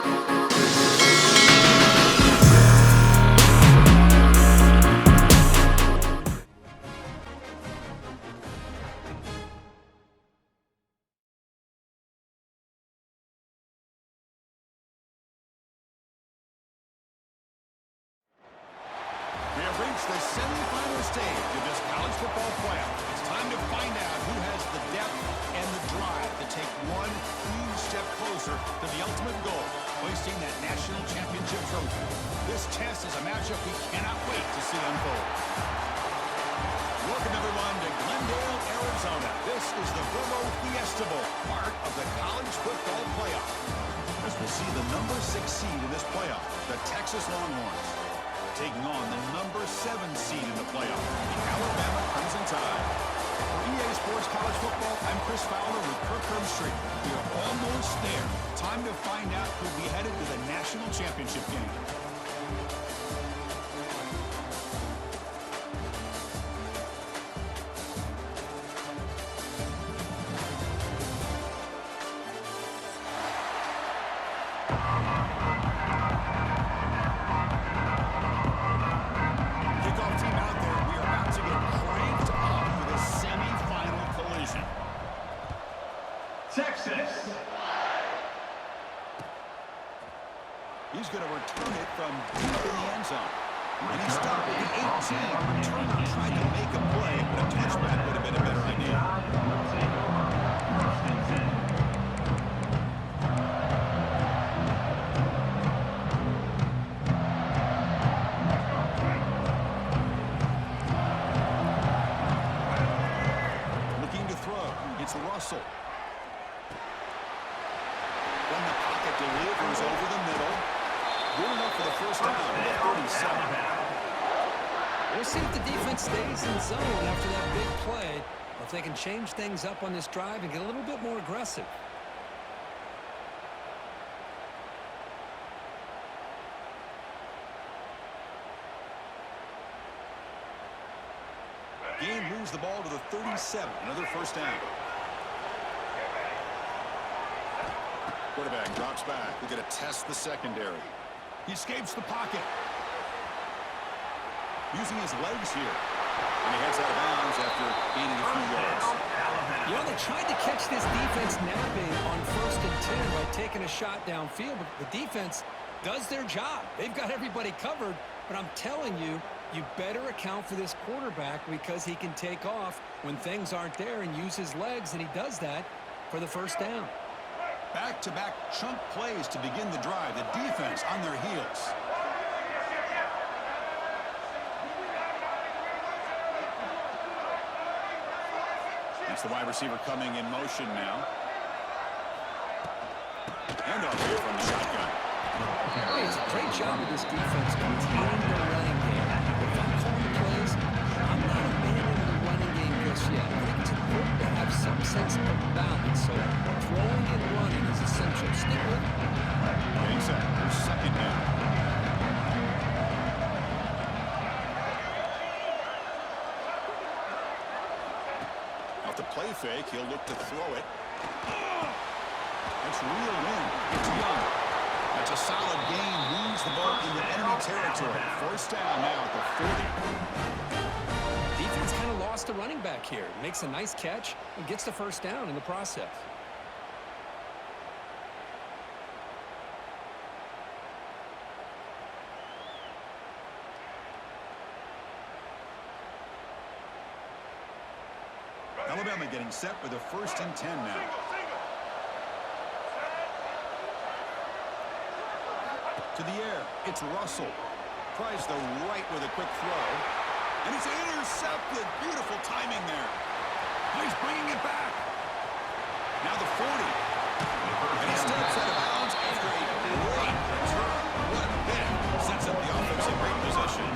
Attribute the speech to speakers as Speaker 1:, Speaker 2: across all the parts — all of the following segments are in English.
Speaker 1: We have reached the semifinal stage of this college football playoff. It's time to find out who has the depth and the drive to take one huge step closer to the ultimate goal, hoisting that national championship trophy. This test is a matchup we cannot wait to see unfold. Welcome, everyone, to Glendale, Arizona. This is the Verbo Fiesta Bowl, part of the college football playoff. As we'll see the number 6 seed in this playoff, the Texas Longhorns, taking on the number 7 seed in the playoff, the Alabama Crimson Tide. For EA Sports College Football, I'm Chris Fowler with Kirk Herbstreit. We are almost there. Time to find out who'll be headed to the national championship game.
Speaker 2: Texas.
Speaker 1: He's going to return it from deep in the end zone. And he stopped at the 18. Returner tried to make a play, but a touchback would have been a better idea. Looking to throw. It's Russell. When the pocket delivers over the middle. Good enough for the first down at 37.
Speaker 3: We'll see if the defense stays in zone after that big play, or if they can change things up on this drive and get a little bit more aggressive.
Speaker 1: Game moves the ball to the 37. Another first down. Quarterback drops back. We're going to test the secondary. He escapes the pocket. Using his legs here. And he heads out of bounds after gaining a few yards.
Speaker 3: You know, they tried to catch this defense napping on 1st and 10 by taking a shot downfield, but the defense does their job. They've got everybody covered, but I'm telling you, you better account for this quarterback because he can take off when things aren't there and use his legs, and he does that for the first down.
Speaker 1: Back-to-back chunk plays to begin the drive. The defense on their heels. That's the wide receiver coming in motion now. And off here from the shotgun.
Speaker 3: Hey, it's a great job of this defense containing the running game. If I'm calling plays, I'm not abandoning the running game just yet. I think it's important to have some sense of balance. So throwing and running is essential. Stick with it.
Speaker 1: Exactly. Second down. Off the play fake, he'll look to throw it. That's real win. It's Young. That's a solid gain. Moves the ball into enemy territory. First down now at the 40.
Speaker 3: Defense kind of lost a running back here. Makes a nice catch and gets the first down in the process.
Speaker 1: Alabama getting set with a 1st and 10 now. To the air, it's Russell. Tries the right with a quick throw. And it's intercepted. Beautiful timing there. Now he's bringing it back. Now the 40. And he steps out of bounds after a great return. What a hit. Sets up the offense in great position.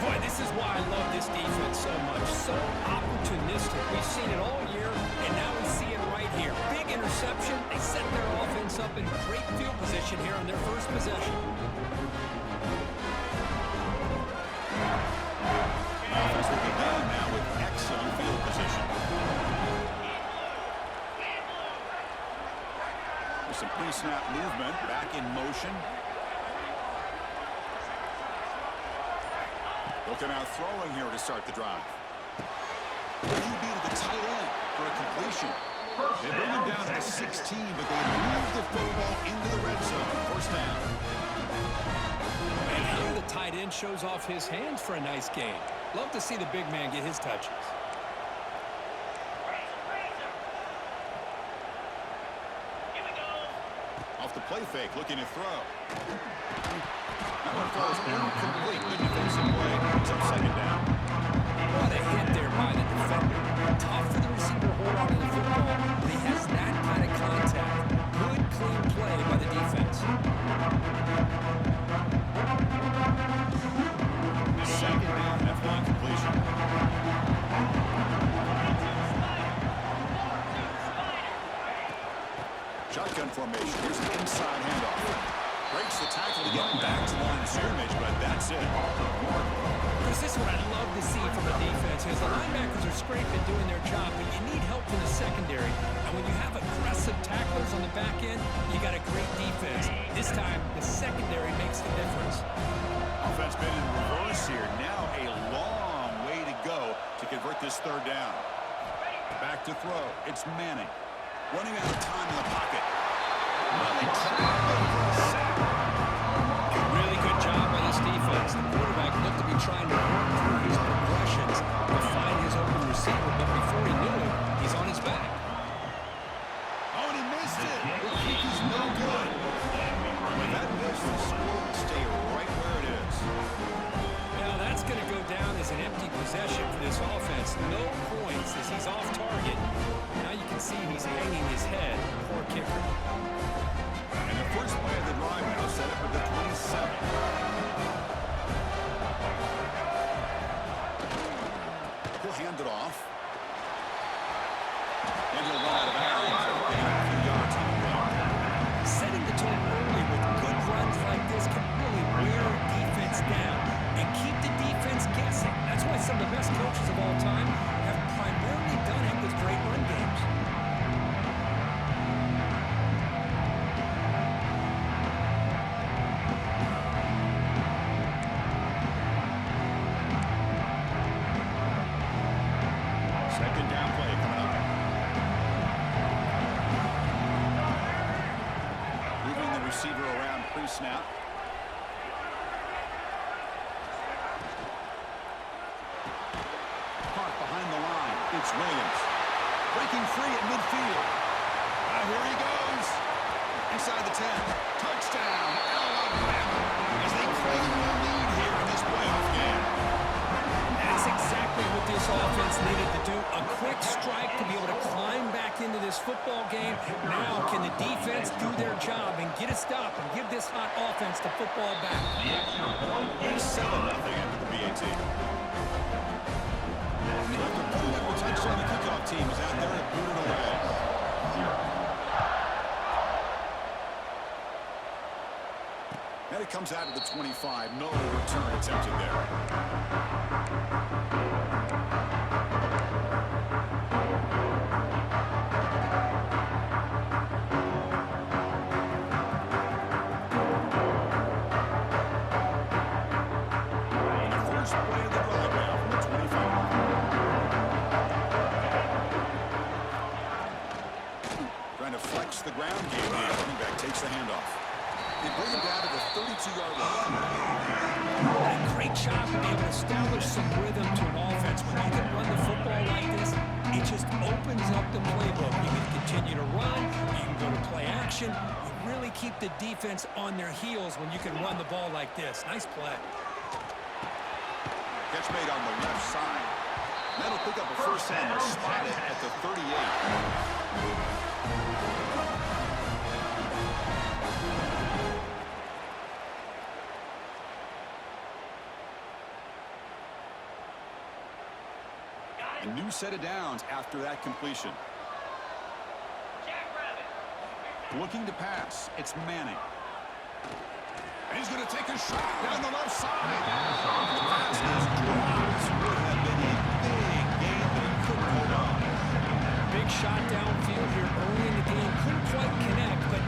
Speaker 3: Boy, this is why I love this defense so much. So opportunistic. We've seen it all year, and now we see it right here. Big interception. They set their offense up in great field position here on their first possession.
Speaker 1: Offense will begin now with excellent field position. There's some pre-snap movement, back in motion. Looking out throwing here to start the drive. QB to the tight end for a completion. They bring him down to the 16, but they move the football into the red zone. First down.
Speaker 3: And here the tight end shows off his hands for a nice gain. Love to see the big man get his touches.
Speaker 1: Off the play fake, looking to throw. That one throws incomplete. Good defensive play. It's up second down.
Speaker 3: What a hit there by the defender. Tough for the receiver to hold on to the football, but he has that kind of contact. Good, clean play by the defense.
Speaker 1: Second down, F1 completion. Shotgun formation. Here's an inside handoff. Breaks the tackle to get him back to the line of scrimmage, but that's it.
Speaker 3: Chris, this is what I love to see from a defense is the linebackers are scraping doing their job, but you need help from the secondary. And when you have aggressive tacklers on the back end, you got a great defense. This time, the secondary makes the difference.
Speaker 1: Offense been in reverse here. Now a long way to go to convert this third down. Back to throw. It's Manning. Running out of time in the pocket. Well, they trap him for a sack.
Speaker 3: A really good job by this defense. The quarterback looked to be trying to work through his progressions to find his open receiver, but before he knew it, he's on his back.
Speaker 1: Oh, and he missed it. The kick is no good. With that miss, the score will stay right where it is.
Speaker 3: Now that's going to go down as an empty possession for this offense. No points as he's off target. Now you can see he's hanging his head. Poor kicker.
Speaker 1: And the first play of the drive now set up at the 27. He'll hand it off. And he'll run out of bounds. A few yards on the run.
Speaker 3: Setting the tone early with good runs like this can really wear a defense down and keep the defense guessing. That's why some of the best coaches of all time have primarily done it with great run games.
Speaker 1: Second down play coming up. Moving the receiver around pre-snap. Park behind the line. It's Williams. Breaking free at midfield. Here he goes. Inside the 10. Touchdown, Alabama, as they claim the lead here in this playoff game.
Speaker 3: That's exactly what this offense needed to do. A quick strike to be able to climb back into this football game. Now can the defense do their job and get a stop and give this hot offense the football back?
Speaker 1: 7-0 after the BAT. After putting up a touchdown, the kickoff team is out there to boot it away. And it comes out of the 25. No return attempted there. The ground game here. Running back takes the handoff. They bring him down to the 32-yard line.
Speaker 3: A great job to be able to establish some rhythm to an offense. When you can run the football like this, it just opens up the playbook. You can continue to run. You can go to play action. You really keep the defense on their heels when you can run the ball like this. Nice play.
Speaker 1: Catch made on the left side. That'll pick up a first down. They're spotted at the 38. A new set of downs after that completion. Looking to pass. It's Manning. And he's going to take a shot down the left side. The pass is dropped. Would have been a big game, but he couldn't hold on.
Speaker 3: Big shot downfield here early in the game. Couldn't quite connect, but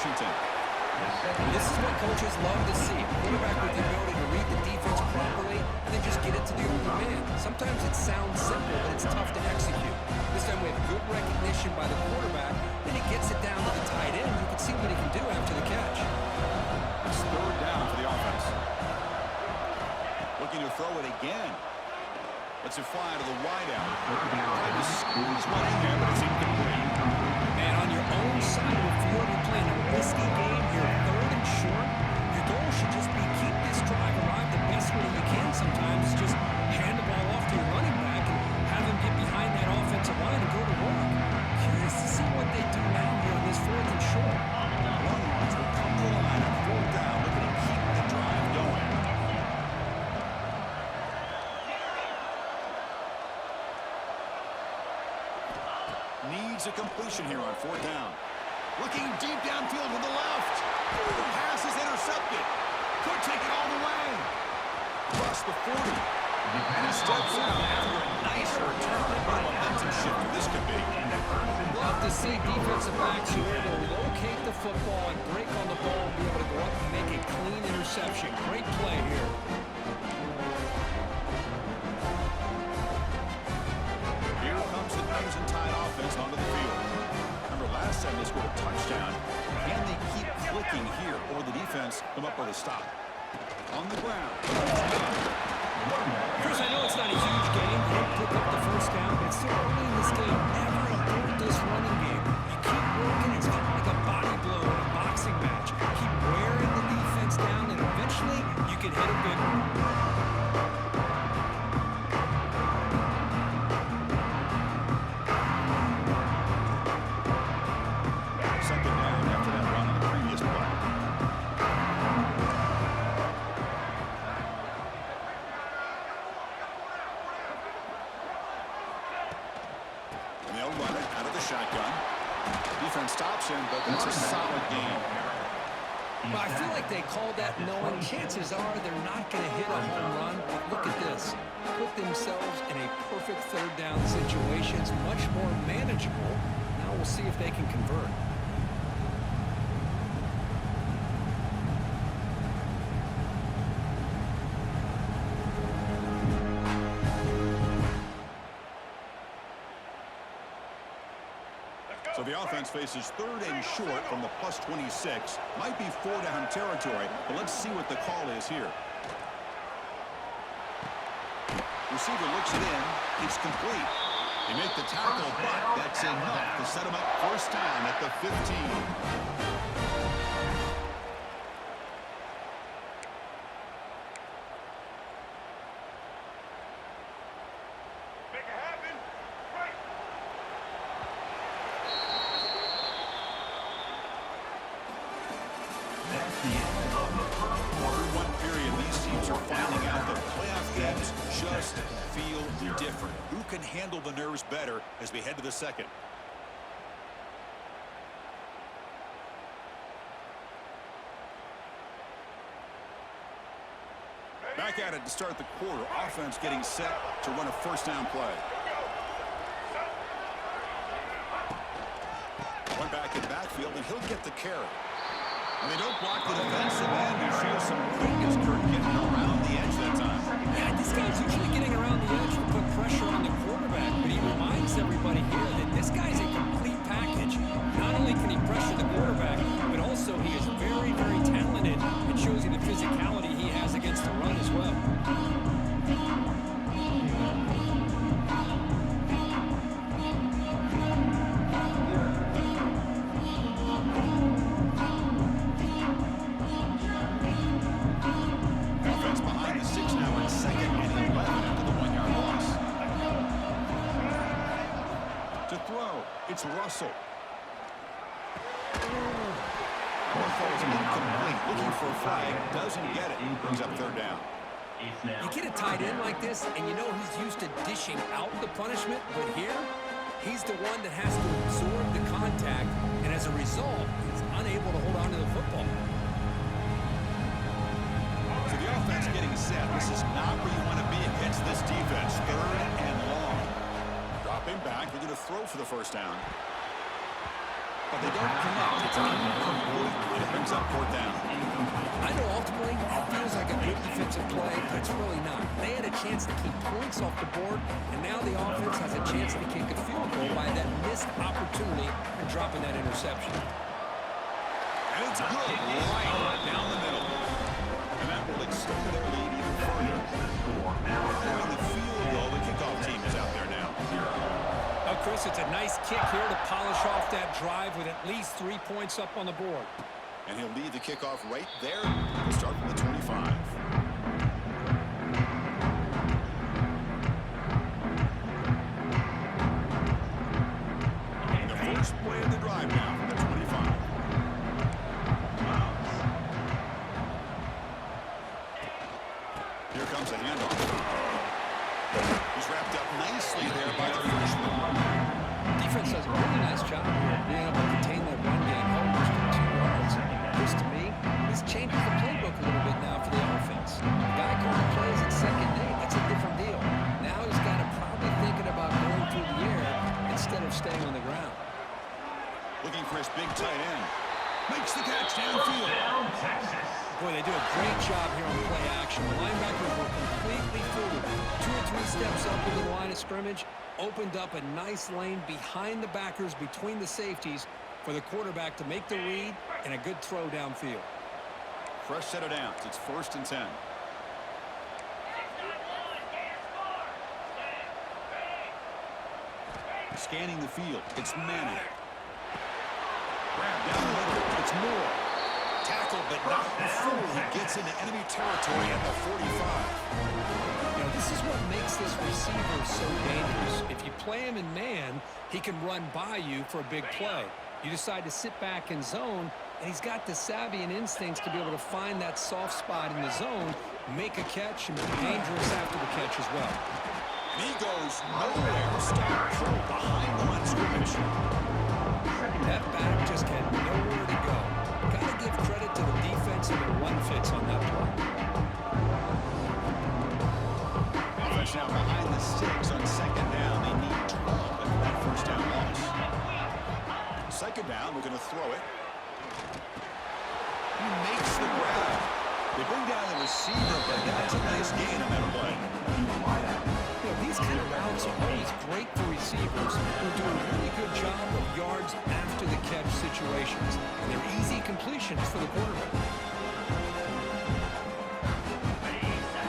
Speaker 1: Washington.
Speaker 3: This is what coaches love to see. A quarterback with the ability to read the defense properly and then just get it to the open man. Sometimes it sounds simple, but it's tough to execute. This time we have good recognition by the quarterback, and he gets it down to the tight end. You can see what he can do after the catch.
Speaker 1: It's third down for the offense. Looking to throw it again. Lets it fly to the wideout. Tried to squeeze one in there, but it's incomplete.
Speaker 3: And on your own side of the field, you're playing a risky game here, third and short. Your goal should just be keep this drive alive the best way you can sometimes. Just hand the ball off to your running back and have him get behind that offensive line and go to work. Curious to see what they do now here on this fourth and short.
Speaker 1: Longhorns will come to the line on fourth down, looking to keep the drive going. Needs a completion here on fourth down. Looking deep downfield to the left. The pass is intercepted. Could take it all the way. Across the 40. And he steps out after a nice return. What a momentum shifter this could be.
Speaker 3: Love to see defensive backs who are able to locate the football and break on the ball and be able to go up and make a clean interception. Great play here.
Speaker 1: Here comes the Crimson Tide offense onto the field. Remember, last time they scored a touchdown. Can they keep clicking here, or the defense come up with a stop? On the ground.
Speaker 3: Chris, I know it's not a huge game. You don't pick up the first down, but it's still early in this game. Never abort this running game. You keep working. It's kind of like a body blow in a boxing match. Keep wearing the defense down, and eventually you can hit a big one.
Speaker 1: Second down after that run on the previous play. And they'll run it out of the shotgun. Defense stops him, but that's a solid game.
Speaker 3: Well, I feel like they called that knowing chances are they're not going to hit a home run. But look at this. Put themselves in a perfect third down situation. It's much more manageable. Now we'll see if they can convert.
Speaker 1: So the offense faces third and short from the plus 26. Might be four-down territory, but let's see what the call is here. Receiver looks it in. It's complete. They make the tackle, but that's enough to set him up first down at the 15. Just feel different. Who can handle the nerves better as we head to the second? Back at it to start the quarter. Offense getting set to run a first down play. One back in backfield, and he'll get the carry. And they don't block the defensive end. He shows some quickness, Kurt, getting around the edge that time.
Speaker 3: Yeah, this guy's usually getting around the edge to put pressure on the quarterback, but he reminds everybody here that this guy's a complete package. Not only can he pressure the quarterback, but also he is very, very talented. It shows you the physicality he has against the run as well.
Speaker 1: It's Russell. Ball falls incomplete. Looking for a flag. Doesn't get it. Brings up third down.
Speaker 3: You get a tight end like this, and you know he's used to dishing out the punishment, but here, he's the one that has to absorb the contact, and as a result, he's unable to hold on to the football.
Speaker 1: So the offense getting set. This is not where you want to be against this defense. Third and long. Dropping back. They're going to throw for the first down. But they don't connect. It's an incomplete brings up fourth down.
Speaker 3: I know ultimately it feels like a good defensive play, but it's really not. They had a chance to keep points off the board, and now the offense has a chance to kick a field goal by that missed opportunity and dropping that interception.
Speaker 1: And it's good right down the middle. And that will extend their lead even further. On the field goal, the kickoff team is out there now.
Speaker 3: Oh, Chris, it's a nice kick here to polish off that drive with at least 3 points up on the board.
Speaker 1: And he'll lead the kickoff right there. We'll start from the 25. And the first play of the drive now from the 25. Here comes a handoff. He's wrapped up nicely there by the freshman.
Speaker 3: Defense does a really nice job here of being able to contain that run game, held just to 2 yards. This, to me, this changes the playbook a little bit now for the offense. The guy calling plays at second day, that's a different deal. Now he's got to probably thinking about going through the air instead of staying on the ground.
Speaker 1: Looking for his big tight end. Makes the catch downfield.
Speaker 3: Boy, they do a great job here on play action. The linebackers were completely fooled. 2 or 3 steps up into the line of scrimmage, opened up a nice lane behind the backers, between the safeties, for the quarterback to make the read and a good throw downfield.
Speaker 1: Fresh set of downs. It's 1st and 10. Scanning the field. It's Manning. Grab down the middle. It's Moore. Tackle, but not before he gets into enemy territory at the 45.
Speaker 3: You know, this is what makes this receiver so dangerous. If you play him in man, he can run by you for a big play. You decide to sit back in zone, and he's got the savvy and instincts to be able to find that soft spot in the zone, make a catch, and be dangerous after the catch as well.
Speaker 1: And he goes nowhere. Stop throw behind the line of scrimmage.
Speaker 3: That back just had nowhere to go. Got to give credit to the defense and the run fits on that play.
Speaker 1: Offense now behind the 6 on 2nd down. They need 12 after that 1st down loss. 2nd down, we're going to throw it. He makes the grab. They bring down the receiver, but that's a nice gain on that play.
Speaker 3: You know, these kind of routes are always great for receivers who do a really good job of yards after the catch situations. And they're easy completions for the quarterback.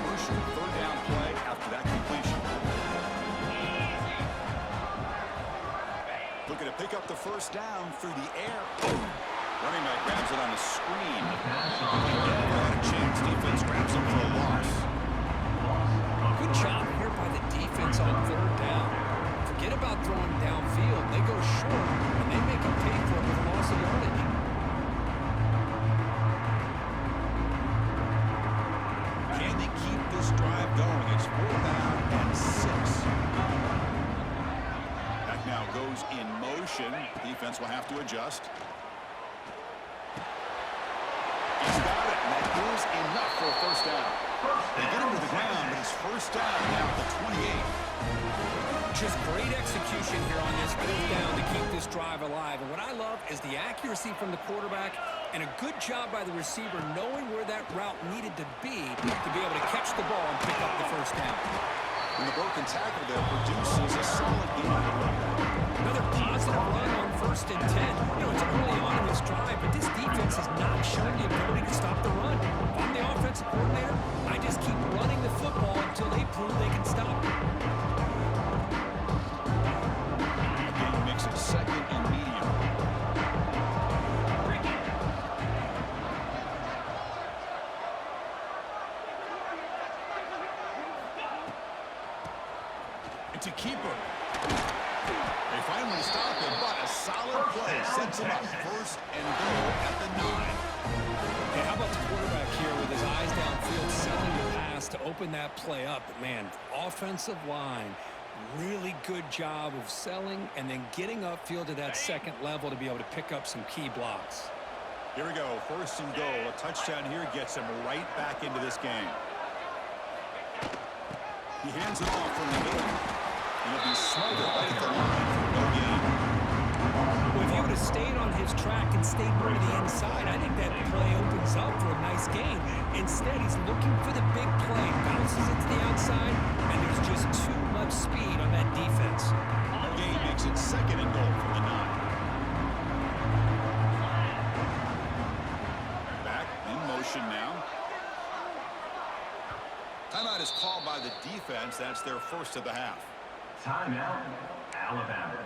Speaker 1: Crucial 3rd down play after that completion. Looking to pick up the 1st down through the air. Running back grabs it on the screen. Not a chance. Defense grabs him for a loss.
Speaker 3: Good job here by the defense on 3rd down. Forget about throwing downfield. They go short, and they make them pay for it with loss of yardage.
Speaker 1: Can they keep this drive going? It's 4th down and 6. That now goes in motion. Defense will have to adjust. He's got it, and that is enough for a 1st down. They get him to the ground, but it's 1st down now at the 28.
Speaker 3: Just great execution here on this 4th down to keep this drive alive. And what I love is the accuracy from the quarterback and a good job by the receiver knowing where that route needed to be able to catch the ball and pick up the 1st down.
Speaker 1: And the broken tackle there produces a solid gain.
Speaker 3: Another positive run on 1st and 10. You know, it's early on in this drive, but this defense has not shown the ability to stop the run. If I'm the offensive coordinator, I just keep running the football until they prove they can stop it.
Speaker 1: Again, makes it 2nd and medium. It's a keeper. They finally stop him, but a solid play sets him up 1st and goal at the 9.
Speaker 3: Hey, how about the quarterback here with his eyes downfield, selling the pass to open that play up? But man, offensive line, really good job of selling and then getting upfield to that 2nd level to be able to pick up some key blocks.
Speaker 1: Here we go, 1st and goal. A touchdown here gets him right back into this game. He hands it off from the middle. And he'll be smothered right at the line for no gain.
Speaker 3: Well, if he would have stayed on his track and stayed more to the inside, I think that play looking for the big play. Bounces it to the outside, and there's just too much speed on that defense.
Speaker 1: The game makes it 2nd and goal from the 9. Back in motion now. Timeout is called by the defense. That's their first of the half.
Speaker 2: Timeout, Alabama.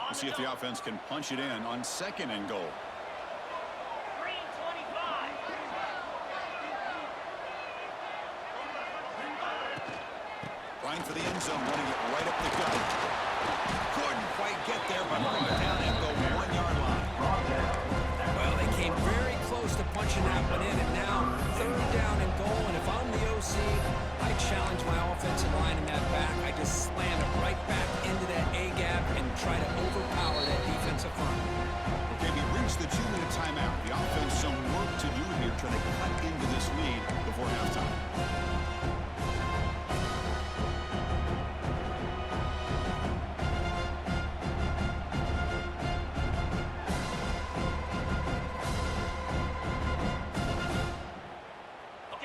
Speaker 1: We'll see if the offense can punch it in on 2nd and goal. Trying for the end zone, running it right up the gut. Couldn't quite get there, but bring it down at the 1-yard line.
Speaker 3: Well, they came very close to punching that one in, and now 3rd down and goal. And if I'm the OC, I challenge my offensive line in that back. I just slam it right back into that A-gap and try to overpower that defensive front.
Speaker 1: Okay, we reached the 2-minute timeout. The offense some work to do here, trying to cut into this lead before halftime.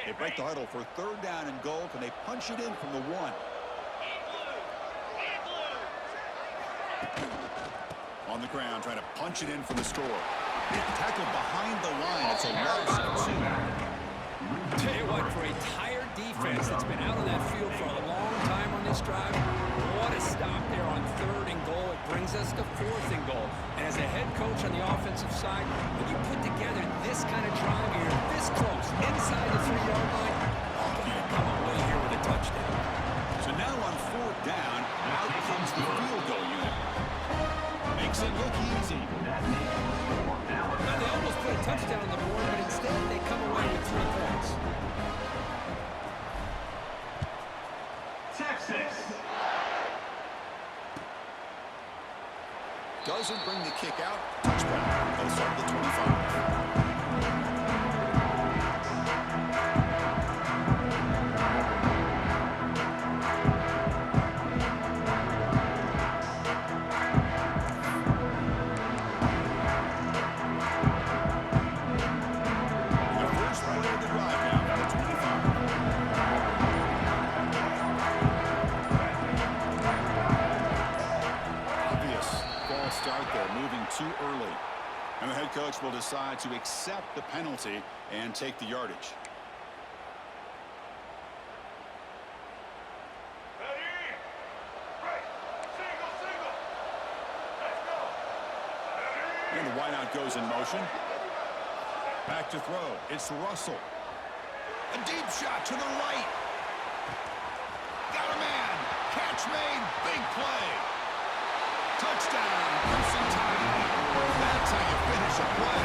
Speaker 1: They break the huddle for 3rd down and goal. Can they punch it in from the 1? On the ground, trying to punch it in from the score. Tackled behind the line. It's a loss of 2.
Speaker 3: Tell you what, for a tired defense that's been out on that field for a long time on this drive, what a stop there on 3rd and goal. It brings us to 4th and goal. And as a head coach on the offensive side, when you put together this kind of drive here, this close, inside the 3-yard line, you gotta come away here with a touchdown.
Speaker 1: So now on 4th down, out comes the field goal unit. Makes it look easy.
Speaker 3: Now, they almost put a touchdown on the board, but instead they come away with 3 points.
Speaker 2: Texas.
Speaker 1: Doesn't bring the kick out. Touchdown. They'll start at the 25. Too early, and the head coach will decide to accept the penalty and take the yardage. And the wideout goes in motion. Back to throw. It's Russell. A deep shot to the right. Got a man. Catch made. Big play. Touchdown. That's how you finish a play.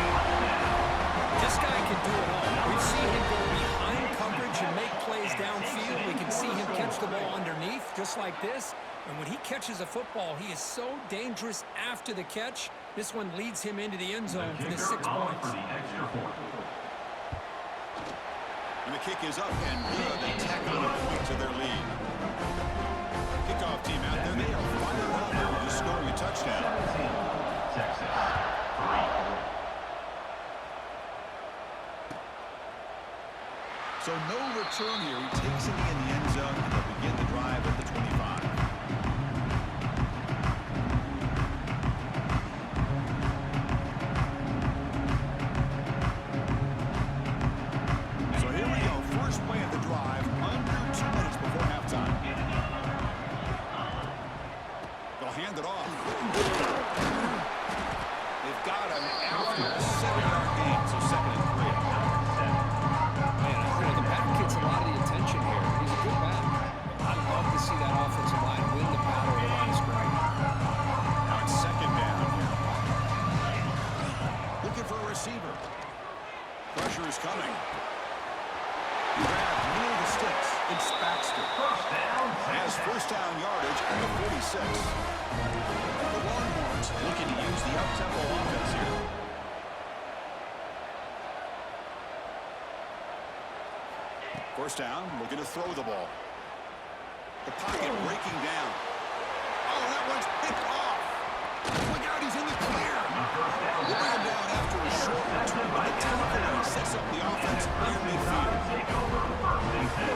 Speaker 3: This guy can do it all. We've seen him go behind coverage and make plays downfield. We can see him catch the ball underneath, just like this. And when he catches a football, he is so dangerous after the catch. This one leads him into the end zone for the 6 points.
Speaker 1: And the kick is up and good. They tack on a point to their lead. Kickoff team out there. They are fired up after just scoring a touchdown.
Speaker 2: Texas, 3.
Speaker 1: So no return here. He takes it in the end zone, and they'll begin the drive at the 25. So here we go. First play of the drive, under 2 minutes before halftime. They'll hand it off. They've got him after a 7-yard gain, so 2nd and 3.
Speaker 3: Man, the back gets a lot of the attention here. He's a good back. I'd love to see that offensive line win the battle of the line of scrimmage.
Speaker 1: Now it's 2nd down here. Looking for a receiver. Pressure is coming. Grab near the sticks. It's Baxter. Has first down yardage at the 46. The Longhorns looking to use the up-tempo offense here. First down, looking to throw the ball. The pocket breaking down. Oh, that one's picked off. offense near midfield.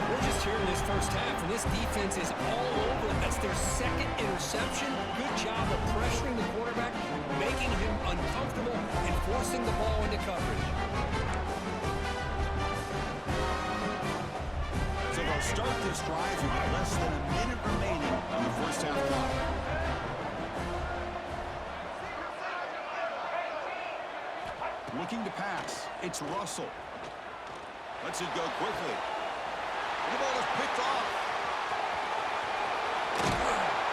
Speaker 3: We're just here in this first half, and this defense is all over. That's their second interception. Good job of pressuring the quarterback, making him uncomfortable, and forcing the ball into coverage.
Speaker 1: So they'll start this drive with less than a minute remaining on the first half clock. Looking to pass. It's Russell. Lets it go quickly. The ball is picked off.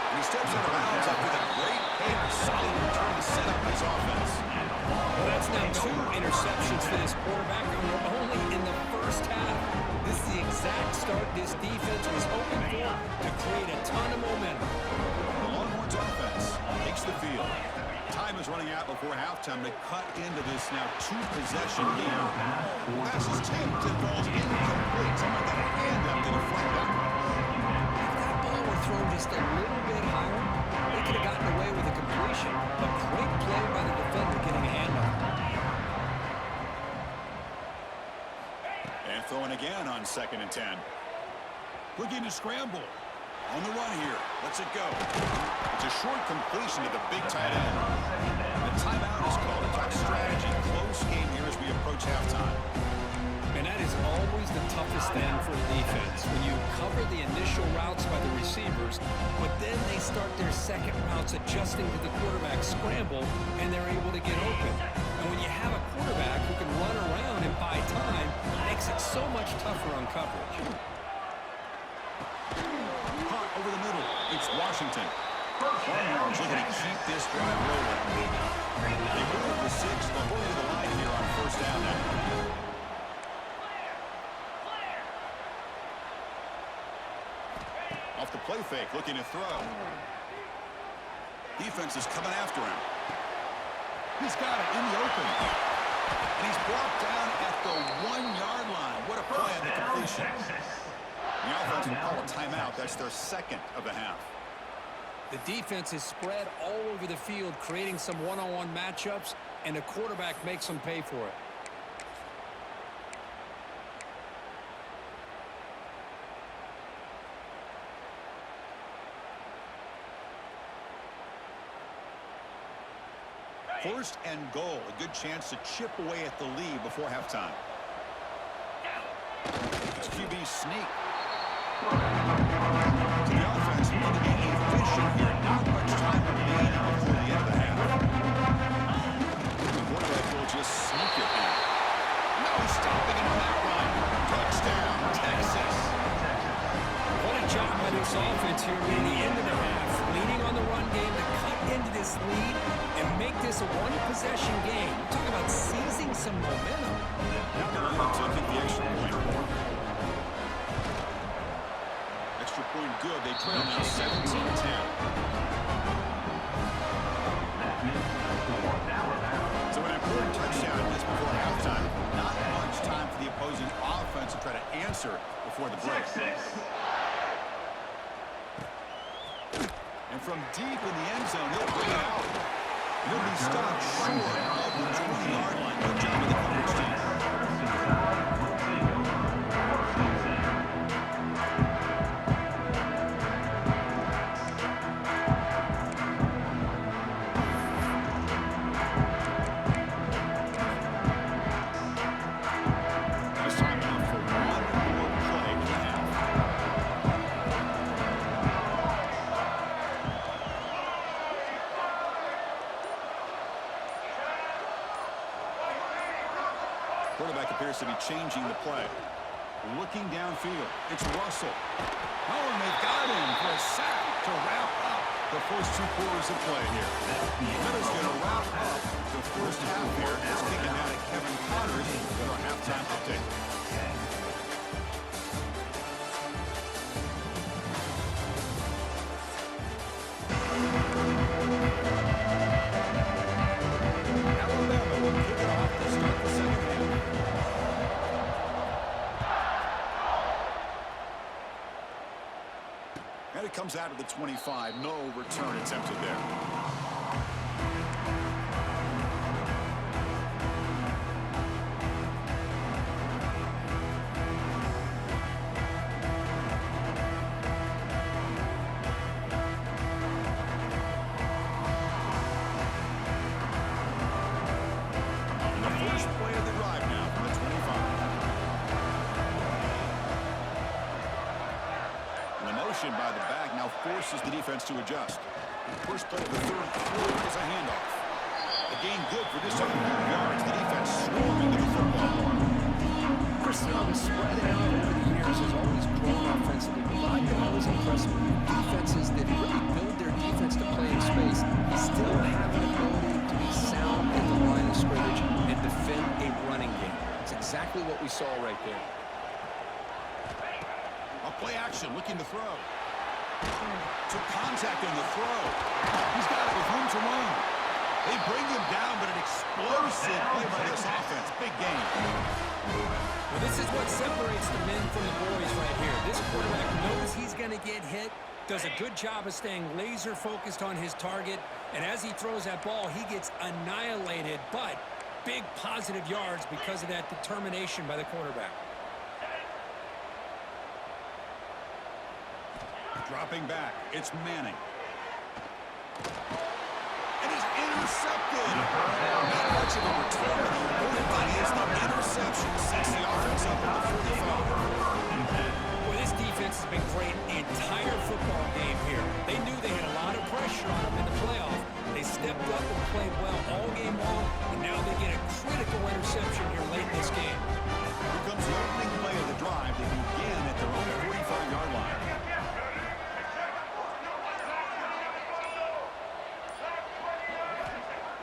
Speaker 1: And he steps out of bounds after the great pace. Solid return to set up his offense.
Speaker 3: Well, that's now 2 interceptions for this quarterback, and we're only in the first half. This is the exact start this defense was hoping for to create a ton of momentum.
Speaker 1: The Longhorns offense takes the field. Time is running out before halftime to cut into this now 2-possession lead. Pass is tipped and falls incomplete. Someone got a hand up to deflect that.
Speaker 3: If that ball were thrown just a little bit higher, they could have gotten away with a completion. A great play by the defender getting a hand on it.
Speaker 1: And throwing again on 2nd and 10. Looking to scramble. On the run here. Lets it go. It's a short completion to the big tight end. The timeout is called to talk strategy. Close game here as we approach halftime.
Speaker 3: And that is always the toughest thing for a defense, when you cover the initial routes by the receivers, but then they start their second routes adjusting to the quarterback scramble, and they're able to get open. And when you have a quarterback who can run around and buy time, it makes it so much tougher on coverage.
Speaker 1: Hot over the middle. It's Washington. Longhorns looking to keep this drive rolling. They move the 6. They'll go to the line here on first down now. Off the play fake, looking to throw. Defense is coming after him. He's got it in the open. And he's brought down at the 1-yard line. What a play on the completion. The offense will call a timeout. That's their second of the half.
Speaker 3: The defense is spread all over the field, creating some one-on-one matchups, and the quarterback makes them pay for it.
Speaker 1: First and goal. A good chance to chip away at the lead before halftime. It's QB sneak. To the offense, looking to be efficient here. Not much time remaining before the end of the half. The quarterback will just sneak it in. No stopping him on that run. Touchdown, Texas.
Speaker 3: What a job by this offense here near the end of the half, leaning on the run game to cut into this lead and make this a one-possession game. We're talking about seizing some momentum.
Speaker 1: Now they're able to kick the extra point. Extra point good. They trail now 17-10. So an important touchdown just before halftime. Not much time for the opposing offense to try to answer before the break. And from deep in the end zone, he'll bring it out. He'll be stopped short of the 20-yard line. Good job of the coverage team. Nice timeout for one more play in the half. Quarterback appears to be changing the play. Looking downfield, it's Russell. Oh, and they've got him for a sack to wrap up the first 2 quarters of play here. That is going to wrap up the first half here as kicking out at Kevin Connors with our halftime update. Alabama will kick it off to start the second half. And it comes out of the 25. No return attempted there. forces the defense to adjust. The first play of the third quarter is a handoff. A gain good for just 100 yards. The defense swarming to the football.
Speaker 3: Chris, the spread out over the years has always grown offensively, but what I've been always impressed with defenses that really build their defense to play in space still have an ability to be sound at the line of scrimmage and defend a running game. It's exactly what we saw right there.
Speaker 1: A play action, looking to throw. Took contact on the throw. He's got it with room to run. They bring him down, but an explosive play by this offense. Big game.
Speaker 3: Well, this is what separates the men from the boys right here. This quarterback knows he's going to get hit, does a good job of staying laser focused on his target, and as he throws that ball, he gets annihilated, but big positive yards because of that determination by the quarterback.
Speaker 1: Dropping back, it's Manning. And he's intercepted. Not much of a return, but the important thing is the interception sets the offense up at the 45.
Speaker 3: Well, this defense has been great the entire football game here. They knew they had a lot of pressure on them in the playoff. They stepped up and played well all game long, and now they get a critical interception here late in this game.
Speaker 1: Here comes the opening play of the drive. They begin at their own 45-yard line.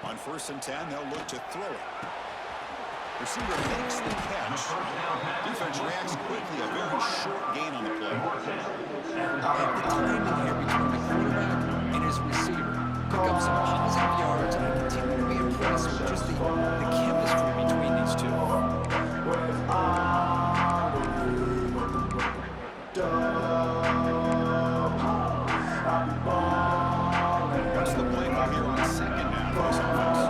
Speaker 1: On 1st and 10, they'll look to throw it. Receiver makes the catch. Defense reacts quickly. A very short gain on the play.
Speaker 3: The timing here between the quarterback and his receiver. Pick up some positive yards, and I continue to be impressed with just the chemistry between these two.
Speaker 1: What's the play from here on 2nd down for this offense?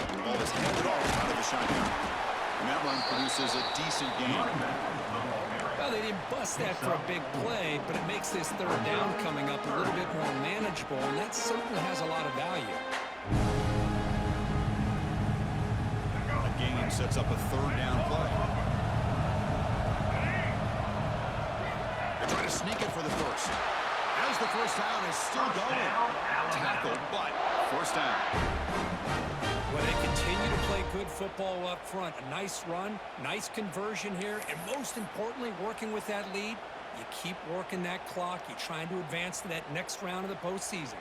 Speaker 1: And the ball is handed off out of the shotgun. And that run produces a decent gain.
Speaker 3: Well, they didn't bust that for a big play, but it makes this 3rd down coming up a little bit more manageable, and that certainly has a lot of value.
Speaker 1: A gain sets up a 3rd down play. They're trying to sneak it for the first. As the first down is still going. Tackled, but 1st down.
Speaker 3: Well, they continue to play good football up front. A nice run, nice conversion here, and most importantly, working with that lead, you keep working that clock. You're trying to advance to that next round of the postseason.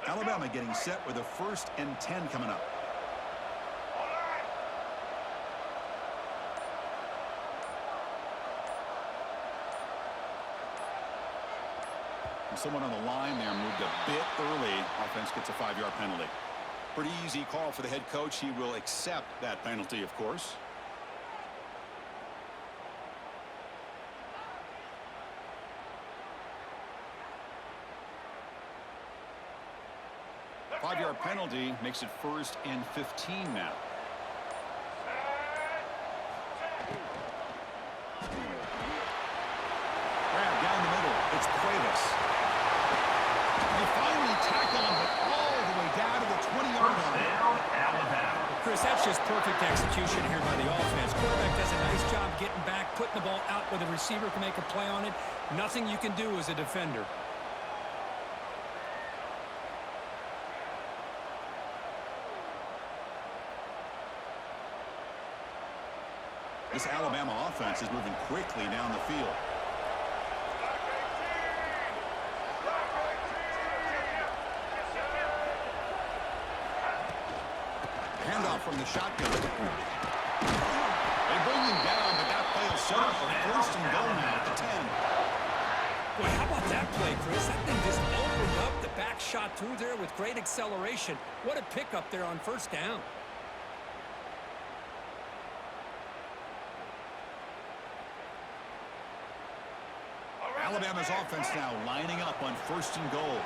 Speaker 1: Alabama getting set with a 1st and 10 coming up. And someone on the line there moved a bit early. Offense gets a 5-yard penalty. Pretty easy call for the head coach. He will accept that penalty, of course. Five-yard penalty makes it 1st and 15 now. Grab down the middle. It's Cuevas. They finally tackle him, but all the way down to the 20-yard line.
Speaker 3: Chris, that's just perfect execution here by the offense. Quarterback does a nice job getting back, putting the ball out where the receiver can make a play on it. Nothing you can do as a defender.
Speaker 1: This Alabama offense is moving quickly down the field. Handoff from the shotgun. They bring him down, but that play will set up a 1st and goal now at the 10.
Speaker 3: Boy, how about that play, Chris? That thing just opened up. The back shot through there with great acceleration. What a pickup there on 1st down.
Speaker 1: Alabama's offense now lining up on 1st and goal.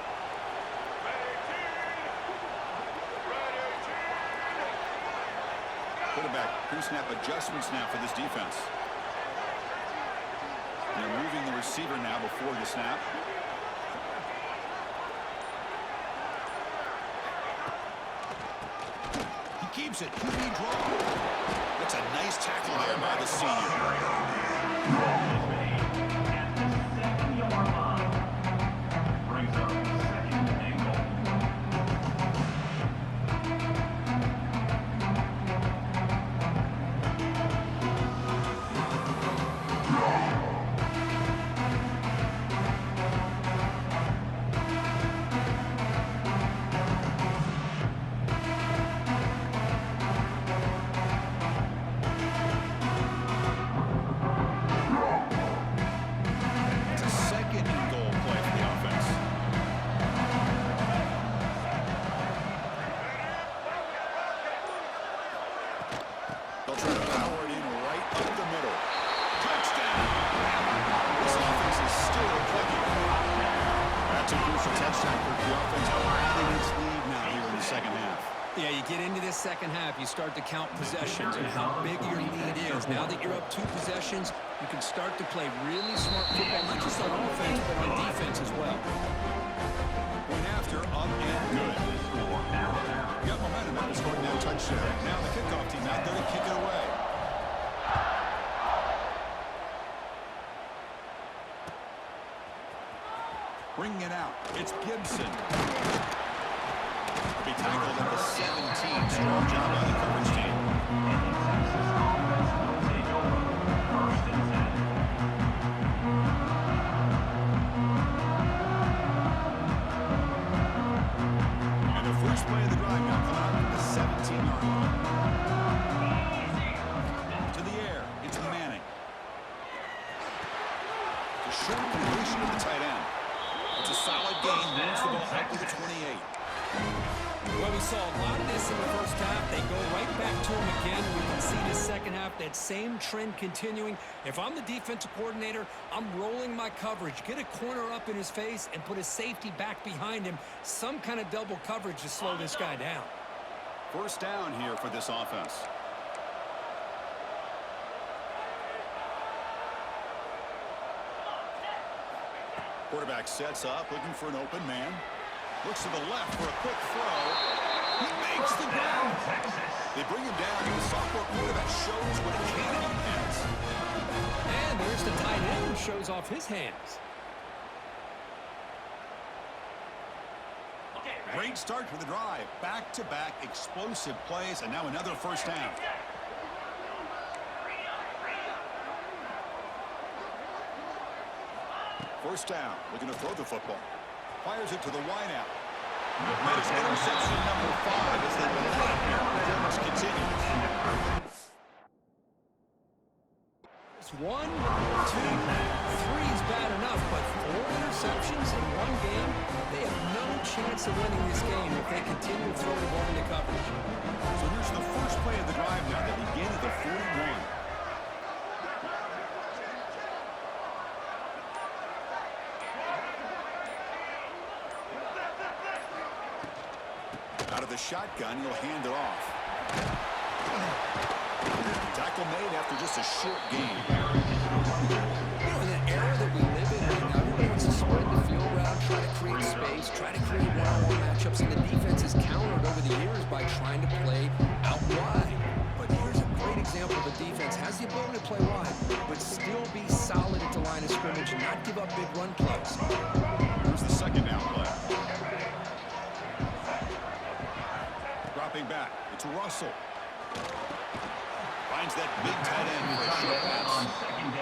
Speaker 1: Quarterback pre-snap adjustments now for this defense. They're moving the receiver now before the snap. He keeps it. QB draw. That's a nice tackle there by the senior.
Speaker 2: Brings up second and goal.
Speaker 1: It's a second and goal play for the offense. They'll try to power it in right up the middle. Touchdown! This offense is still clicking. That's a crucial touchdown for the offense. Grabbing its lead now here in the second half.
Speaker 3: Yeah, you get into this second half, you start to count possessions and how big your lead is. Now that you're up 2 possessions, you can start to play really smart football, not just on offense, but on defense as well.
Speaker 1: Point after, up and good. Got momentum after scoring that touchdown. Now the kickoff team out there to kick it away. Bringing it out. It's Gibson. Be tackled at the 17. Strong job by the coverage team.
Speaker 2: First and 10.
Speaker 1: And the first play of the drive now coming out at the 17-yard line. To the air. It's Manning. The short completion of the tight end. It's a solid gain. Moves the ball out to the 28.
Speaker 3: Well, we saw a lot of this in the first half. They go right back to him again. We can see the second half, that same trend continuing. If I'm the defensive coordinator, I'm rolling my coverage. Get a corner up in his face and put a safety back behind him. Some kind of double coverage to slow this guy down.
Speaker 1: First down here for this offense. Quarterback sets up, looking for an open man. Looks to the left for a quick throw. He makes the ground. They bring him down, and the sophomore quarterback shows what a cannon he has.
Speaker 3: And there's the tight end who shows off his hands.
Speaker 1: Great start for the drive. Back-to-back explosive plays, and now another first down. First down, looking to throw the football. Fires it to the wideout. That is interception number 5 as the performance continues.
Speaker 3: It's 1, 2, 3 is bad enough, but 4 interceptions in one game, they have no chance of winning this game if they continue to throw the ball into coverage.
Speaker 1: So here's the first play of the drive now. They begin at the 41. Out of the shotgun, he'll hand it off. Tackle made after just a short gain.
Speaker 3: You know, in the era that we live in right now, everybody wants to spread the field around, try to create space, try to create one-on-one matchups, and the defense is countered over the years by trying to play out wide. But here's a great example of a defense has the ability to play wide, but still be solid at the line of scrimmage and not give up big run plays.
Speaker 1: Here's the second down play. Dropping back, it's Russell. Finds that big tight end for a short pass.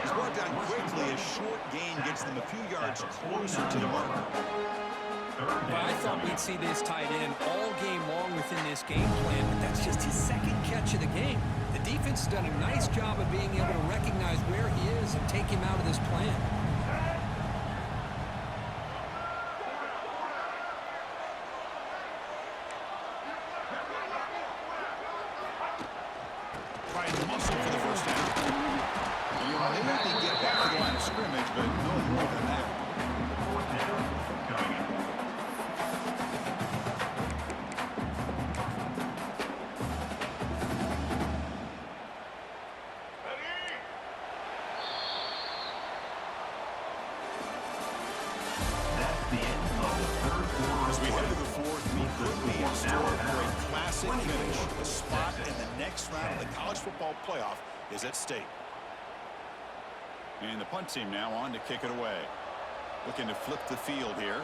Speaker 1: He's brought down quickly. A short gain gets them a few yards closer to the mark.
Speaker 3: Well, I thought we'd see this tight end all game long within this game plan, but that's just his second catch of the game. The defense has done a nice job of being able to recognize where he is and take him out of this plan.
Speaker 1: Trying to muscle for the first down. And he'll maybe get back to the line of scrimmage, but no more than that. we head to the fourth, we could be in store for a classic finish. The spot in the next round of the college football playoff is at stake. And the punt team now on to kick it away. Looking to flip the field here.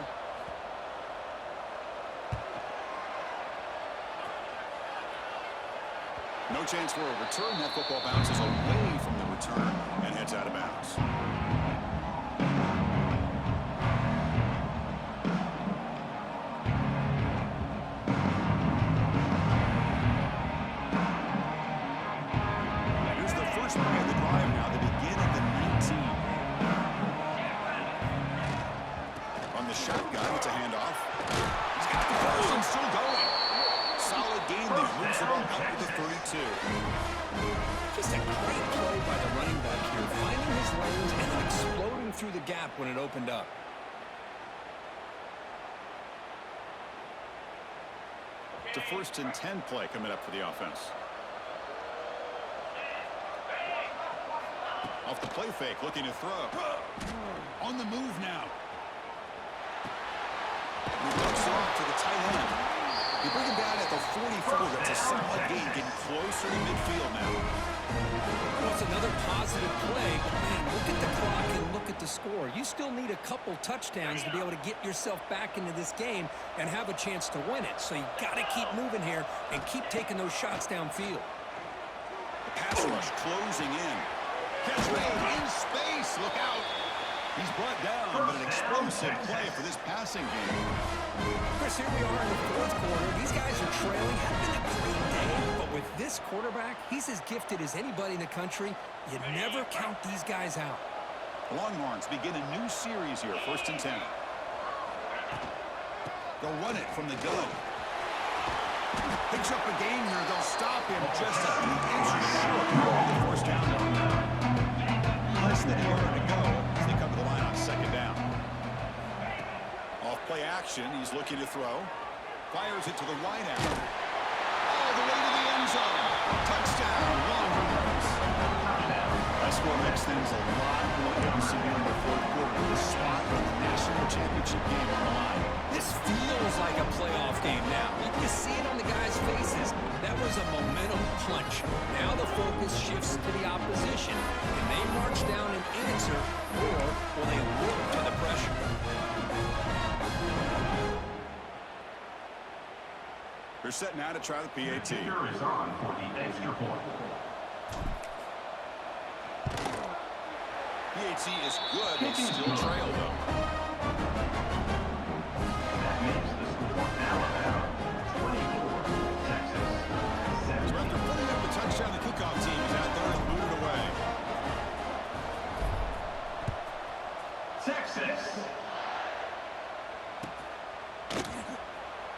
Speaker 1: No chance for a return. That football bounces away from the return and heads out of bounds. Here's the first play of the drive now, the begin at the 19. On the shotgun, it's a handoff. He's got the first and still going. Solid gain that moves the ball out to the 32.
Speaker 3: Just a great play by the running back here, finding his lanes and then exploding through the gap when it opened up.
Speaker 1: It's a 1st and 10 play coming up for the offense. Off the play fake, looking to throw. On the move now. He looks off to the tight end. You bring him down at the 44. That's a solid gain, getting closer to midfield now.
Speaker 3: Well, it's another positive play, but man, look at the clock and look at the score. You still need a couple touchdowns to be able to get yourself back into this game and have a chance to win it. So you got to keep moving here and keep taking those shots downfield.
Speaker 1: The pass rush closing in. Catch made in space. Look out. He's brought down, but an explosive play for this passing game.
Speaker 3: Chris, here we are in the fourth quarter. These guys are trailing. Having a great day. But with this quarterback, he's as gifted as anybody in the country. You never count these guys out.
Speaker 1: Longhorns begin a new series here, 1st and 10. They'll run it from the gun. Picks up a gain here. They'll stop him just a few inches short of the first down mark. Less than a yard to go as they come to the line on 2nd down. Off play action. He's looking to throw. Fires it to the right out. All the way to the end zone. Touchdown, Longhorns. That score makes things a lot more interesting here in the 4th quarter with a spot in the national championship game on the line.
Speaker 3: This feels like a playoff game now. You can see it on the guys' faces. That was a momentum punch. Now the focus shifts to the opposition. Can they march down and answer, or will they look to the pressure?
Speaker 1: They're set now to try the PAT.
Speaker 2: Kicker is on for the extra point.
Speaker 1: PAT is good. They still trail, though.
Speaker 2: That makes the score Alabama 24, Texas 7.
Speaker 1: So after putting up a touchdown, the kickoff team is out there to move it away.
Speaker 2: Texas.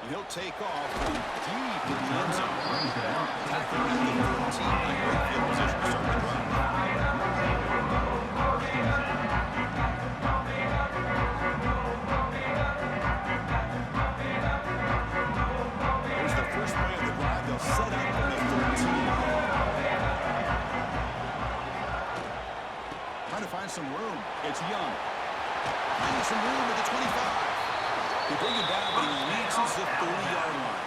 Speaker 1: And he'll take off from deep in the end zone. Tackling at the 14 in great field position to start the run. Here's the first play of the drive. They'll set up on the 13. Trying to find some room. It's Young. Finding some room at the 25. They bring him down, but he reaches the 30-yard line.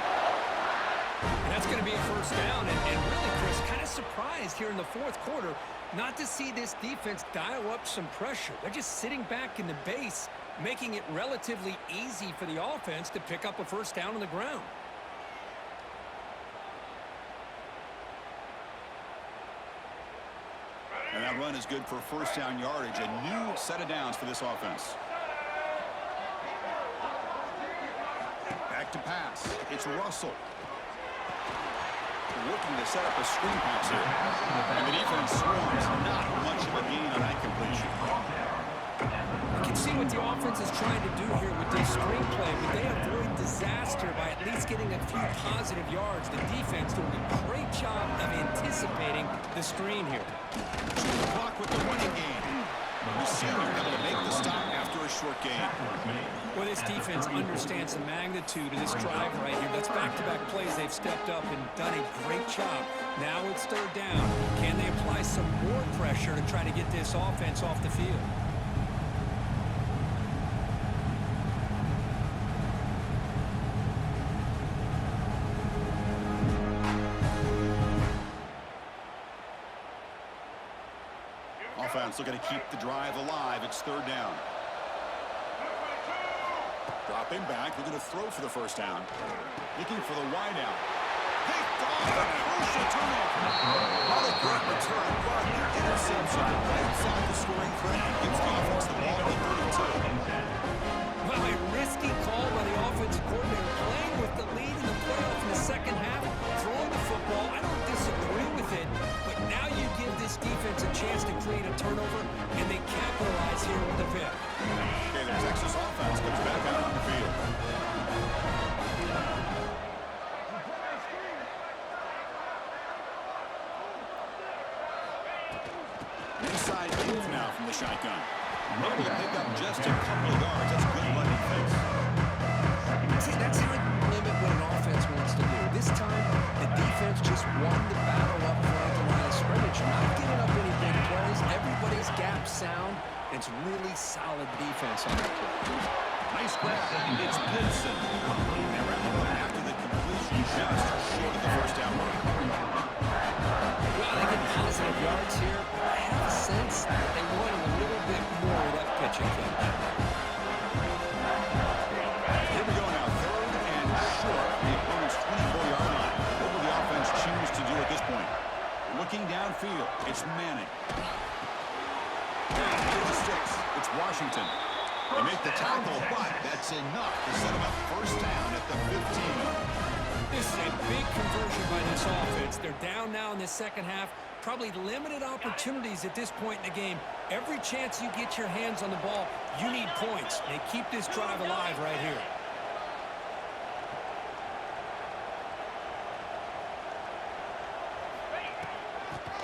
Speaker 3: And that's going to be a first down. And really, Chris, kind of surprised here in the fourth quarter not to see this defense dial up some pressure. They're just sitting back in the base, making it relatively easy for the offense to pick up a first down on the ground.
Speaker 1: And that run is good for first down yardage. A new set of downs for this offense. Back to pass. It's Russell. Looking to set up a screen pass here. And the defense swarms. Not much of a gain on that completion.
Speaker 3: You can see what the offense is trying to do here with this screen play, but they avoid disaster by at least getting a few positive yards. The defense doing a great job of anticipating the screen here.
Speaker 1: Chew the clock with the running game. Receiver able to make the stop after a short gain.
Speaker 3: Well, this defense understands the magnitude of this drive right here. That's back-to-back plays. They've stepped up and done a great job. Now it's third down. Can they apply some more pressure to try to get this offense off the field?
Speaker 1: offense looking to keep the drive alive. It's third down. Dropping back, looking to throw for the first down. Looking for the wide out. Picked off a crucial turnover. Not a great return, but the interception wipes out the scoring threat and gives the offense the ball at 32.
Speaker 3: Well, a risky call by the offensive coordinator, playing with the lead in the playoff in the second half, throwing the football. I don't disagree with it, but now you give this defense a chance to create a turnover, and they capitalize here with the pick.
Speaker 1: Okay, the Texas offense comes back out on the field. Inside move now from the shotgun. Able to pick up just a couple of yards. That's good running fix.
Speaker 3: See, that's how you limit what an offense wants to do. This time, the defense just won the battle up front at the line of scrimmage. Not giving up any big plays. Everybody's gap sound. It's really solid defense on that play.
Speaker 1: Nice grab. It's Gibson. They wrap up after the completion just short of the first down mark.
Speaker 3: Well, they get positive yards here. I have a sense that they wanted a little bit more of that pitching catch.
Speaker 1: Here we go now. Third and short. The opponent's 24-yard line. What will the offense choose to do at this point? Looking downfield. It's Manning. Here the sticks. It's Washington. They make the tackle, but that's enough to set them up first down at the 15.
Speaker 3: This is a big conversion by this offense. They're down now in the second half. Probably limited opportunities at this point in the game. Every chance you get your hands on the ball, you need points. They keep this drive alive right here.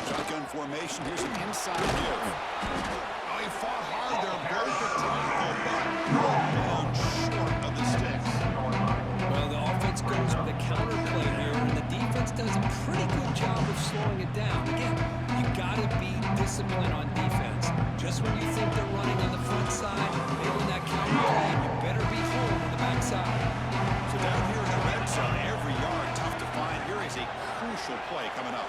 Speaker 1: Shotgun formation. Here's an inside give. Oh, he fought hard there. Broke the tackle, but down short of the sticks.
Speaker 3: Well, the offense goes with a counter play here, and the defense does a pretty good job of slowing it down. Again, you got to be disciplined on defense. Just when you think they're running on the front side, they run that counter play, you better be home on the backside.
Speaker 1: So down here in the red zone, every yard tough to find. Here is a crucial play coming up.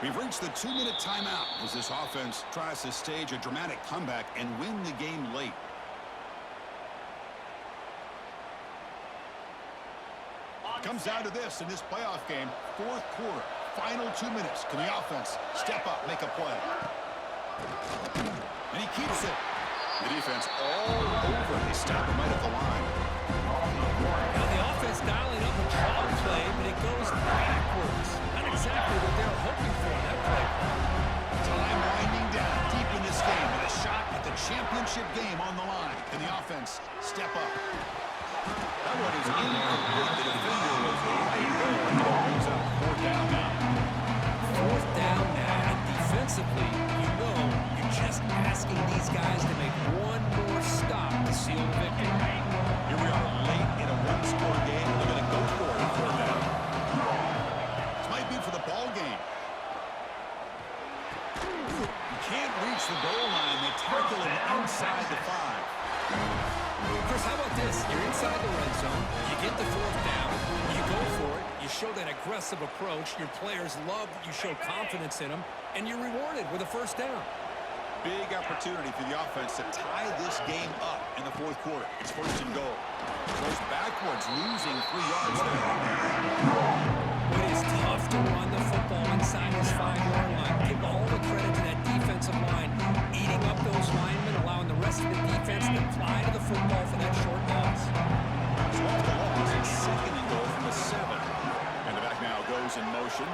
Speaker 1: We've reached the 2-minute timeout as this offense tries to stage a dramatic comeback and win the game late. Comes down to this in this playoff game, fourth quarter, final 2 minutes. Can the offense step up, make a play? And he keeps it. The defense all over. They stop him right at the line.
Speaker 3: Now the offense dialing up a draw play, but it goes backwards. Not exactly what they were hoping for in that play.
Speaker 1: Time winding down deep in this game with a shot at the championship game on the line. Can the offense step up? That one is incomplete. The defender was right there. Brings up fourth down now.
Speaker 3: Fourth down now, and defensively, you know you're just asking these guys to make one more stop to seal the victory.
Speaker 1: Here we are late in a one-score game. They're going to go for it for that. This might be for the ball game. You can't reach the goal line. They tackle him inside the 5.
Speaker 3: Chris, how about this? You're inside the red zone. You get the fourth down. You go for it. You show that aggressive approach. Your players love that you show confidence in them, and you're rewarded with a first down.
Speaker 1: Big opportunity for the offense to tie this game up in the fourth quarter. It's first and goal. Goes backwards, losing 3 yards there.
Speaker 3: It is tough to run the football inside this 5-yard line. Give all the credit to that defensive line, eating up those linemen, allowing the rest of the defense to fly to the football for that short loss.
Speaker 1: So off the loss, it's second and goal from the 7. And the back now goes in motion.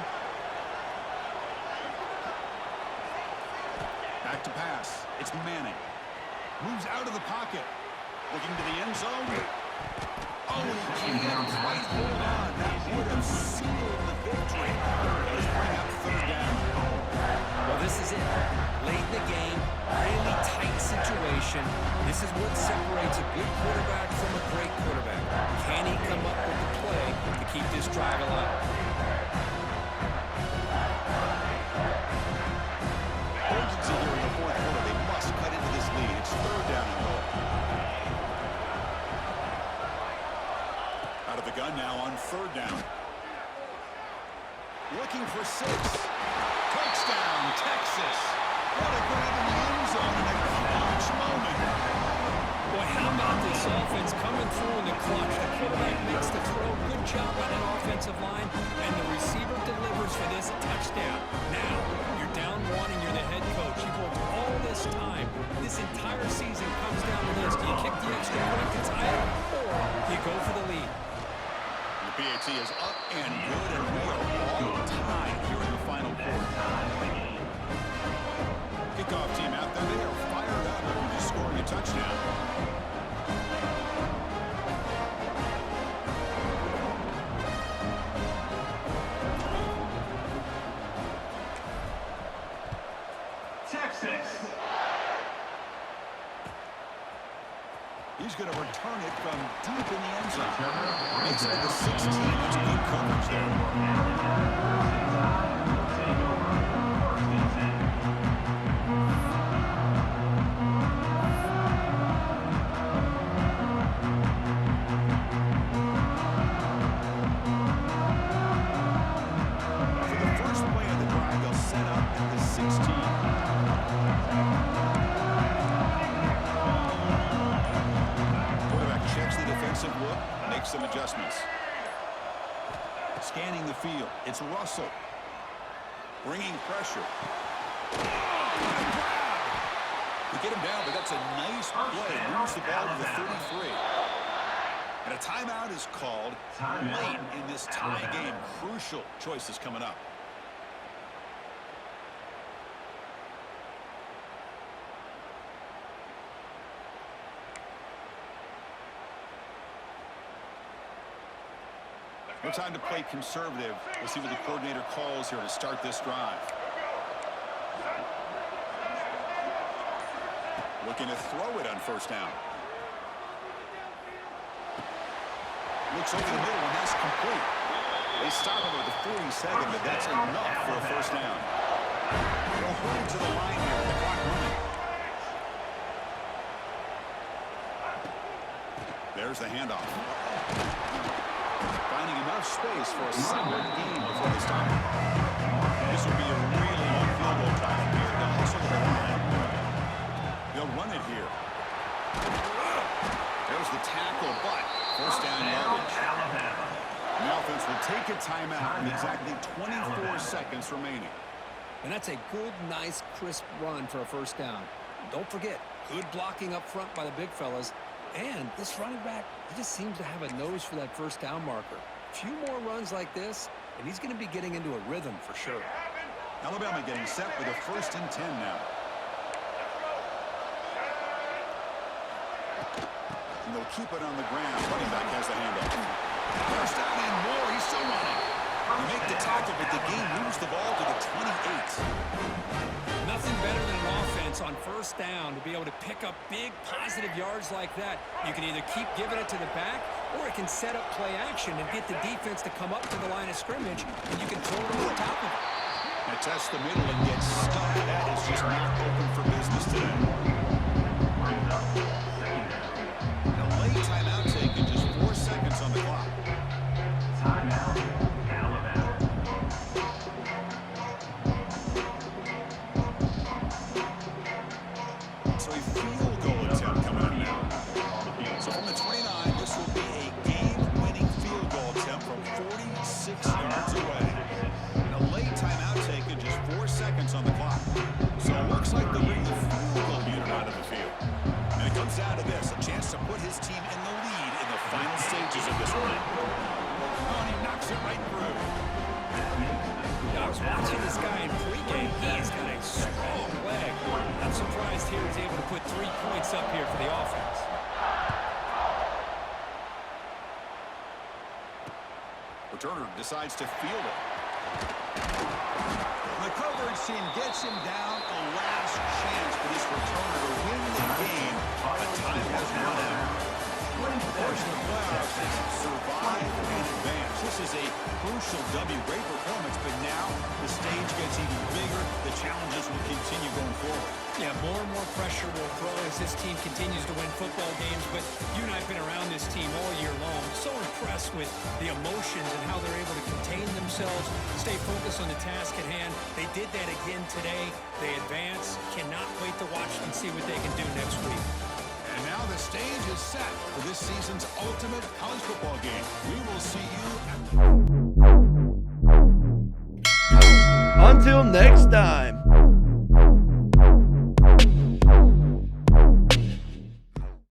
Speaker 1: Back to pass. It's Manning. Moves out of the pocket. Looking to the end zone. Oh, he can't quite hold on. That would have sealed the victory. Let's bring up third down.
Speaker 3: Well, this is it. Late in the game, really tight situation. This is what separates a good quarterback from a great quarterback. Can he come up with the play to keep this drive alive?
Speaker 1: Urgency here in the fourth quarter. They must cut into this lead. It's third down and goal. looking for 6. Touchdown, Texas. What a grab in the end zone in a clutch moment.
Speaker 3: Boy, how about this offense coming through in the clutch? The quarterback makes the throw. Good job by that offensive line. And the receiver delivers for this touchdown. Now, you're down 1 and you're the head coach. You've worked all this time. This entire season comes down to this. Do you kick the extra point to tie it, or do you go for the lead?
Speaker 1: The PAT is up and good, and we are all tied here in the final quarter. Kickoff team out there. They are fired up after just scoring a touchdown.
Speaker 2: Texas.
Speaker 1: He's going to return it from deep in the end zone. Makes it to the 16. That's good coverage there. For the first play of the drive, they'll set up at the 16. Quarterback checks the defensive look, makes some adjustments. Scanning the field, it's Russell. Bringing pressure. To get him down, but that's a nice play. Moves the ball to the 33. And a timeout is called late in this tie game. Crucial choices coming up. No time to play conservative. We'll see what the coordinator calls here to start this drive. Looking to throw it on first down. Looks over the middle, and that's complete. They stop him at the 42nd, but that's enough for a first down. They'll hurry to the line here with the clock running. There's the handoff. Finding enough space for a solid gain before they stop him. This will be a really long field goal drive from here. They'll hustle to the line. They'll run it here. There's the tackle, but first down yardage. The offense will take a timeout with exactly 24 seconds remaining.
Speaker 3: And that's a good, nice, crisp run for a first down. Don't forget, good blocking up front by the big fellas. And this running back, he just seems to have a nose for that first down marker. A few more runs like this, and he's going to be getting into a rhythm for sure.
Speaker 1: Alabama getting set with a 1st and 10 now. And they'll keep it on the ground. Running back has the handoff. First down and more. He's still running. They make the tackle, but the game moves the ball to the 28.
Speaker 3: Nothing better than an offense on first down to be able to pick up big positive yards like that. You can either keep giving it to the back, or it can set up play action and get the defense to come up to the line of scrimmage, and you can throw it over the top of it.
Speaker 1: Now test the middle and get stuck. That is just not open for business today. And a late timeout taken, just 4 seconds on the clock.
Speaker 2: Timeout, Alabama.
Speaker 1: So a field goal attempt coming up now. So from the 29, this will be a game-winning field goal attempt from 46 yards away. And a late timeout taken, just 4 seconds on the clock. So it looks like they'll bring the field goal unit out of the field. And it comes down to this, a chance to put his team in the lead in the final stages of this one. Oh, and he knocks it right through.
Speaker 3: I was watching this guy in pregame. He's got a strong leg. I'm surprised here he's able to put 3 points up here for the offense.
Speaker 1: Returner decides to field it. The coverage team gets him down. A last chance for this returner to win the game. But time has run out. Of course, in the playoffs is survive and advance. This is a crucial W. Great performance, but now the stage stage gets even bigger, the challenges will continue going forward.
Speaker 3: Yeah, more and more pressure will grow as this team continues to win football games, but you and I have been around this team all year long. So impressed with the emotions and how they're able to contain themselves, stay focused on the task at hand. They did that again today. They advance. Cannot wait to watch and see what they can do next week.
Speaker 1: And now the stage is set for this season's ultimate college football game. We will see you at...
Speaker 4: Until next time.